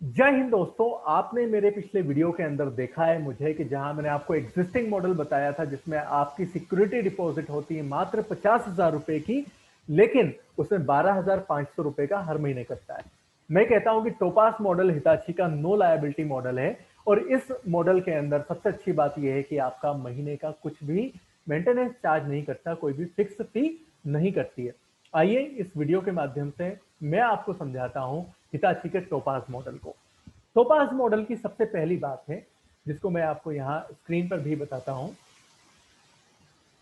जय हिंद दोस्तों। आपने मेरे पिछले वीडियो के अंदर देखा है मुझे कि जहां मैंने आपको एग्जिस्टिंग मॉडल बताया था जिसमें आपकी सिक्योरिटी डिपॉजिट होती है मात्र 50,000 रुपए की, लेकिन उसमें 12,500 रुपए का हर महीने कटता है। मैं कहता हूं कि टोपास मॉडल हिताची का नो लायबिलिटी मॉडल है और इस मॉडल के अंदर सबसे अच्छी बात यह है कि आपका महीने का कुछ भी मेंटेनेंस चार्ज नहीं कटता, कोई भी फिक्स फी नहीं कटती है। आइए इस वीडियो के माध्यम से मैं आपको समझाता हूं हिताची के टोपास मॉडल को। टोपास मॉडल की सबसे पहली बात है जिसको मैं आपको यहां स्क्रीन पर भी बताता हूं।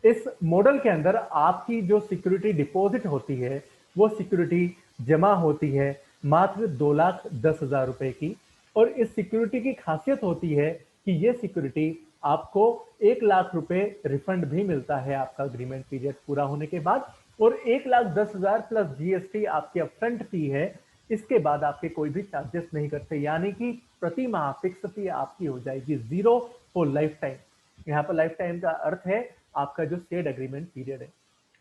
इस मॉडल के अंदर आपकी जो सिक्योरिटी डिपॉजिट होती है वो सिक्योरिटी जमा होती है मात्र 2,10,000 रुपए की। और इस सिक्योरिटी की खासियत होती है कि ये सिक्योरिटी आपको 1,00,000 रुपए रिफंड भी मिलता है आपका अग्रीमेंट पीरियड पूरा होने के बाद। और 1,10,000 प्लस जीएसटी आपकी अपफ्रंट फी है। इसके बाद आपके कोई भी चार्जेस नहीं करते, यानी कि प्रति माह फिक्स फी आपकी हो जाएगी जीरो फॉर लाइफ टाइम। यहाँ पर लाइफ टाइम का अर्थ है आपका जो शेयर्ड एग्रीमेंट पीरियड है।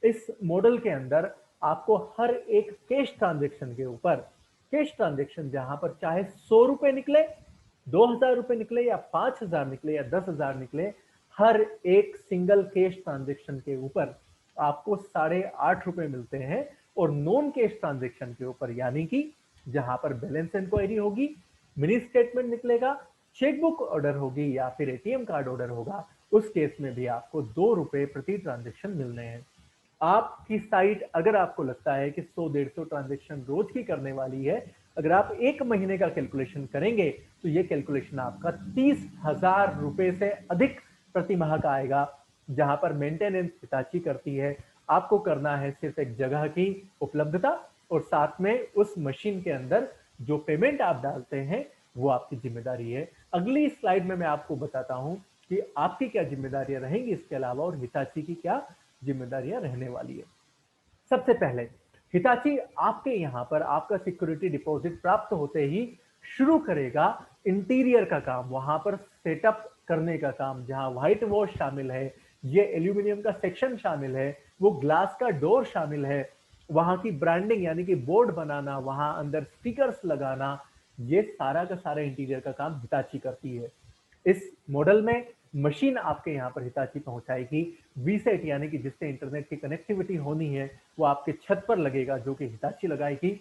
इस मॉडल के अंदर आपको हर एक कैश ट्रांजेक्शन के ऊपर, कैश ट्रांजेक्शन जहां पर चाहे 100 रुपए निकले, 2,000 रुपए निकले या 5,000 निकले या 10,000 निकले, हर एक सिंगल कैश ट्रांजेक्शन के ऊपर आपको 8.5 रुपए मिलते हैं। और नॉन कैश ट्रांजेक्शन के ऊपर, यानी कि जहां पर बैलेंस इंक्वायरी होगी, मिनी स्टेटमेंट निकलेगा, चेकबुक ऑर्डर होगी या फिर एटीएम कार्ड ऑर्डर होगा, उस केस में भी आपको 2 रुपए प्रति ट्रांजेक्शन मिलने हैं। आपकी साइट अगर आपको लगता है कि 100-150 ट्रांजेक्शन रोज की करने वाली है, अगर आप एक महीने का कैलकुलेशन करेंगे तो ये कैलकुलेशन आपका 30,000 रुपए से अधिक प्रति माह का आएगा। जहां पर मेंटेनेंस हिताची करती है, आपको करना है सिर्फ एक जगह की उपलब्धता और साथ में उस मशीन के अंदर जो पेमेंट आप डालते हैं वो आपकी जिम्मेदारी है। अगली स्लाइड में मैं आपको बताता हूं कि आपकी क्या जिम्मेदारियां रहेंगी इसके अलावा और हिताची की क्या जिम्मेदारियां रहने वाली है। सबसे पहले हिताची आपके यहां पर आपका सिक्योरिटी डिपॉजिट प्राप्त होते ही शुरू करेगा इंटीरियर का काम, वहां पर सेटअप करने का काम, जहां व्हाइट वॉश शामिल है, ये एल्यूमिनियम का सेक्शन शामिल है, वो ग्लास का डोर शामिल है, वहां की ब्रांडिंग यानी कि बोर्ड बनाना, वहां अंदर स्टिकर्स लगाना, ये सारा का सारा इंटीरियर का काम हिताची करती है। इस मॉडल में मशीन आपके यहाँ पर हिताची पहुंचाएगी वीसेट, यानी कि जिससे इंटरनेट की कनेक्टिविटी होनी है वो आपके छत पर लगेगा जो कि हिताची लगाएगी।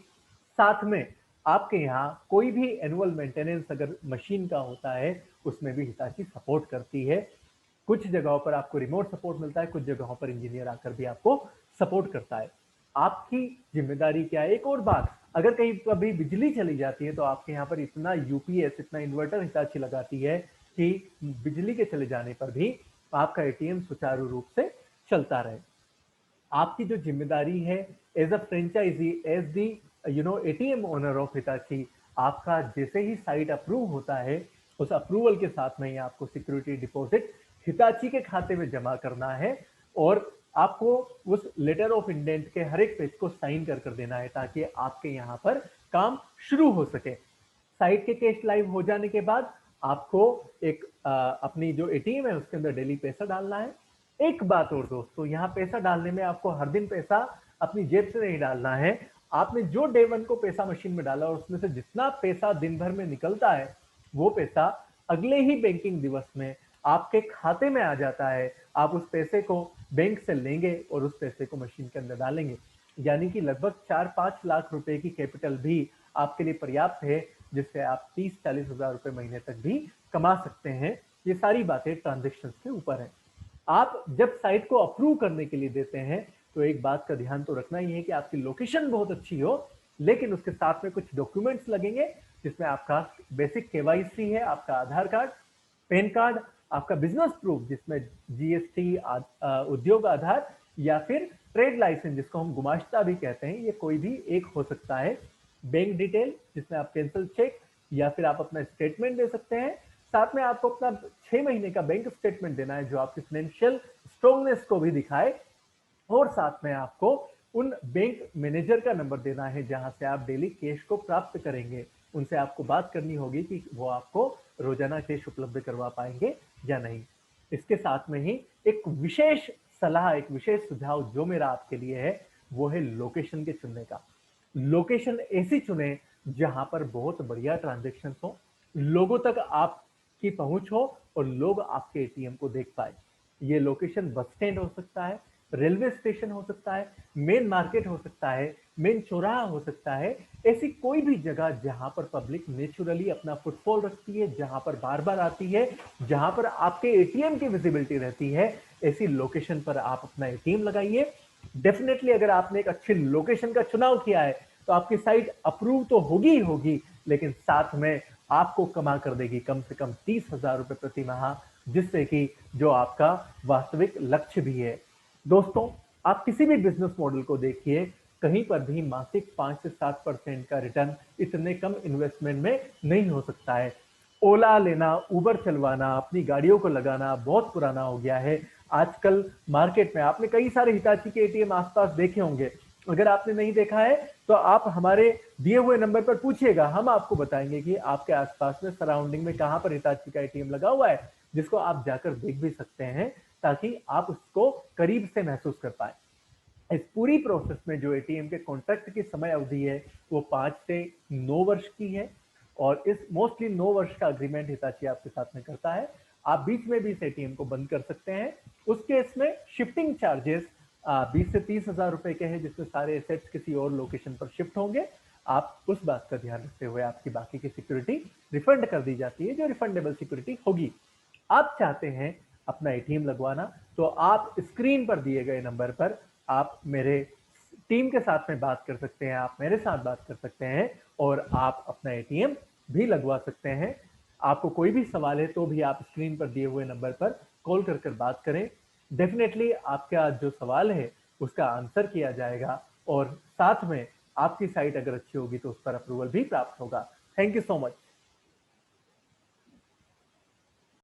साथ में आपके यहाँ कोई भी एनुअल मेंटेनेंस अगर मशीन का होता है उसमें भी हिताची सपोर्ट करती है। कुछ जगहों पर आपको रिमोट सपोर्ट मिलता है, कुछ जगहों पर इंजीनियर आकर भी आपको सपोर्ट करता है। आपकी जिम्मेदारी क्या है? एक और बात, अगर कहीं कभी बिजली चली जाती है तो आपके यहाँ पर इतना यूपीएस, इतना इन्वर्टर हिताची लगाती है कि बिजली के चले जाने पर भी आपका एटीएम सुचारू रूप से चलता रहे। आपकी जो जिम्मेदारी है as a franchisee, as the ATM owner of Hitachi, आपका जैसे ही साइट अप्रूव होता है उस अप्रूवल के साथ में ही आपको सिक्योरिटी डिपॉजिट हिताची के खाते में जमा करना है। और आपको उस लेटर ऑफ इंडेंट के हर एक पेज को साइन कर देना है ताकि आपके यहाँ पर काम शुरू हो सके। साइट के कैश लाइव हो जाने के बाद आपको एक अपनी जो एटीएम है उसके अंदर डेली पैसा डालना है। एक बात और दोस्तों, यहाँ पैसा डालने में आपको हर दिन पैसा अपनी जेब से नहीं डालना है। आपने जो डे वन को पैसा मशीन में डाला और उसमें से जितना पैसा दिन भर में निकलता है वो पैसा अगले ही बैंकिंग दिवस में आपके खाते में आ जाता है। आप उस पैसे को बैंक से लेंगे और उस पैसे को मशीन के अंदर डालेंगे, यानी कि लगभग 4-5 लाख रुपए की कैपिटल भी आपके लिए पर्याप्त है जिससे आप 30-40 हजार रुपए महीने तक भी कमा सकते हैं। ये सारी बातें ट्रांजेक्शन के ऊपर है। आप जब साइट को अप्रूव करने के लिए देते हैं तो एक बात का ध्यान तो रखना ही है कि आपकी लोकेशन बहुत अच्छी हो, लेकिन उसके साथ में कुछ डॉक्यूमेंट्स लगेंगे जिसमें आपका बेसिक केवाईसी है, आपका आधार कार्ड, पैन कार्ड, आपका बिजनेस प्रूफ जिसमें जीएसटी, उद्योग आधार या फिर ट्रेड लाइसेंस जिसको हम गुमाश्ता भी कहते हैं, ये कोई भी एक हो सकता है। बैंक डिटेल जिसमें आप कैंसिल चेक या फिर आप अपना स्टेटमेंट दे सकते हैं। साथ में आपको अपना 6 महीने का बैंक स्टेटमेंट देना है जो आपकी फाइनेंशियल स्ट्रांगनेस को भी दिखाए। और साथ में आपको उन बैंक मैनेजर का नंबर देना है जहां से आप डेली कैश को प्राप्त करेंगे। उनसे आपको बात करनी होगी कि वो आपको रोजाना कैश उपलब्ध करवा पाएंगे या नहीं। इसके साथ में ही एक विशेष सलाह, एक विशेष सुझाव जो मेरा आपके लिए है वो है लोकेशन के चुनने का। लोकेशन ऐसी चुने जहां पर बहुत बढ़िया ट्रांजेक्शन हो, लोगों तक आपकी पहुंच हो और लोग आपके एटीएम को देख पाए। ये लोकेशन बस स्टैंड हो सकता है, रेलवे स्टेशन हो सकता है, मेन मार्केट हो सकता है, मेन चौराहा हो सकता है। ऐसी कोई भी जगह जहां पर पब्लिक नेचुरली अपना फुटफॉल रखती है, जहां पर बार बार आती है, जहां पर आपके एटीएम की विजिबिलिटी रहती है, ऐसी लोकेशन पर आप अपना एटीएम लगाइए। डेफिनेटली अगर आपने एक अच्छी लोकेशन का चुनाव किया है तो आपकी साइट अप्रूव तो होगी ही होगी, लेकिन साथ में आपको कमा कर देगी कम से कम 30,000 रुपए प्रति माह, जिससे कि जो आपका वास्तविक लक्ष्य भी है। दोस्तों, आप किसी भी बिजनेस मॉडल को देखिए, कहीं पर भी मासिक 5 से 7% का रिटर्न इतने कम इन्वेस्टमेंट में नहीं हो सकता है। ओला लेना, उबर चलवाना, अपनी गाड़ियों को लगाना बहुत पुराना हो गया है। आजकल मार्केट में आपने कई सारे हिताची के एटीएम आसपास देखे होंगे। अगर आपने नहीं देखा है तो आप हमारे दिए हुए नंबर पर पूछिएगा, हम आपको बताएंगे कि आपके आसपास में सराउंडिंग में कहां पर हिताची का एटीएम लगा हुआ है, जिसको आप जाकर देख भी सकते हैं, ताकि आप उसको करीब से महसूस कर पाए। इस पूरी प्रोसेस में जो एटीएम के कॉन्ट्रैक्ट की समय अवधि है वो 5 से 9 वर्ष की है, और इस मोस्टली 9 वर्ष का अग्रीमेंट हिताची आपके साथ में करता है। आप बीच में भी इस एटीएम को बंद कर सकते हैं। उस केस में शिफ्टिंग चार्जेस 20 से 30,000 रुपए के हैं, जिसमें सारे एसेट्स किसी और लोकेशन पर शिफ्ट होंगे। आप उस बात का ध्यान रखते हुए आपकी बाकी की सिक्योरिटी रिफंड कर दी जाती है, जो रिफंडेबल सिक्योरिटी होगी। आप चाहते हैं अपना एटीएम लगवाना, तो आप स्क्रीन पर दिए गए नंबर पर आप मेरे टीम के साथ में बात कर सकते हैं, आप मेरे साथ बात कर सकते हैं, और आप अपना एटीएम भी लगवा सकते हैं। आपको कोई भी सवाल है तो भी आप स्क्रीन पर दिए हुए नंबर पर कॉल कर बात करें। डेफिनेटली आपका जो सवाल है उसका आंसर किया जाएगा, और साथ में आपकी साइट अगर अच्छी होगी तो उस पर अप्रूवल भी प्राप्त होगा। Thank you so much.